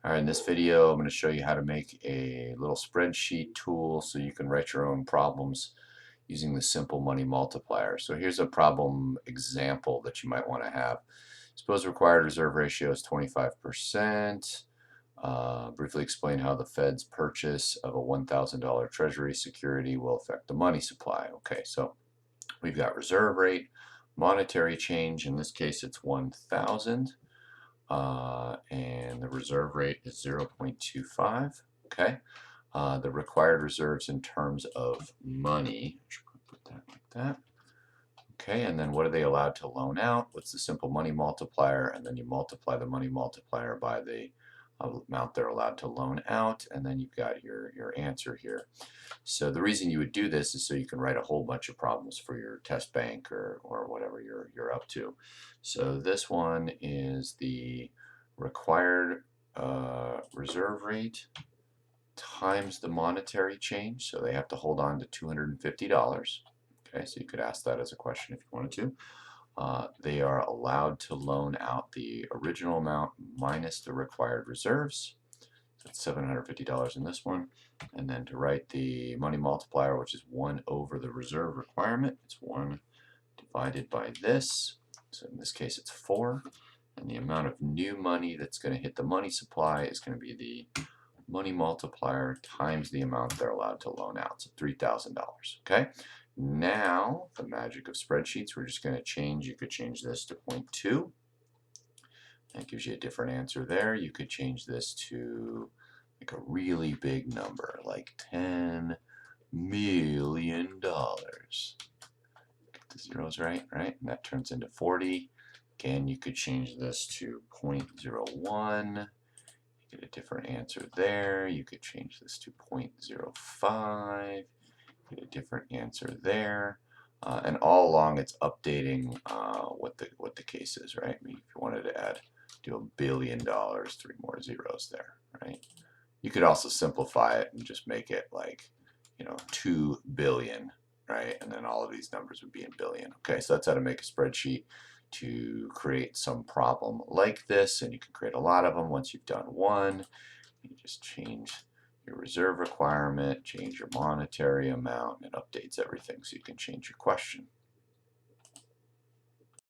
All right, in this video, I'm going to show you how to make a little spreadsheet tool so you can write your own problems using the simple money multiplier. So here's a problem example that you might want to have. Suppose required reserve ratio is 25%. Briefly explain how the Fed's purchase of a $1,000 Treasury security will affect the money supply. Okay, so we've got reserve rate, monetary change. In this case, it's 1,000. And the reserve rate is 0.25. Okay. The required reserves in terms of money, put that like that. Okay, and then what are they allowed to loan out? What's the simple money multiplier? And then you multiply the money multiplier by the amount they're allowed to loan out, and then you've got your answer here. So the reason you would do this is so you can write a whole bunch of problems for your test bank or whatever you're up to. So this one is the required reserve rate times the monetary change. So they have to hold on to $250. Okay, so you could ask that as a question if you wanted to. They are allowed to loan out the original amount minus the required reserves. That's $750 in this one. And then to write the money multiplier, which is 1 over the reserve requirement, it's 1 divided by this. So in this case, it's 4. And the amount of new money that's going to hit the money supply is going to be the money multiplier times the amount they're allowed to loan out. So $3,000. Okay. Now, the magic of spreadsheets, we're just going to change. You could change this to 0.2. That gives you a different answer there. You could change this to like a really big number, like $10 million. Get the zeros right? And that turns into 40. Again, you could change this to 0.01. Get a different answer there. You could change this to 0.05. Get a different answer there. And all along, it's updating what the case is, right? I mean, if you wanted to do $1 billion, 3 more zeros there, right? You could also simplify it and just make it like, 2 billion, right? And then all of these numbers would be in billion. Okay, so that's how to make a spreadsheet to create some problem like this, and you can create a lot of them. Once you've done one, you just change your reserve requirement, change your monetary amount, and it updates everything so you can change your question.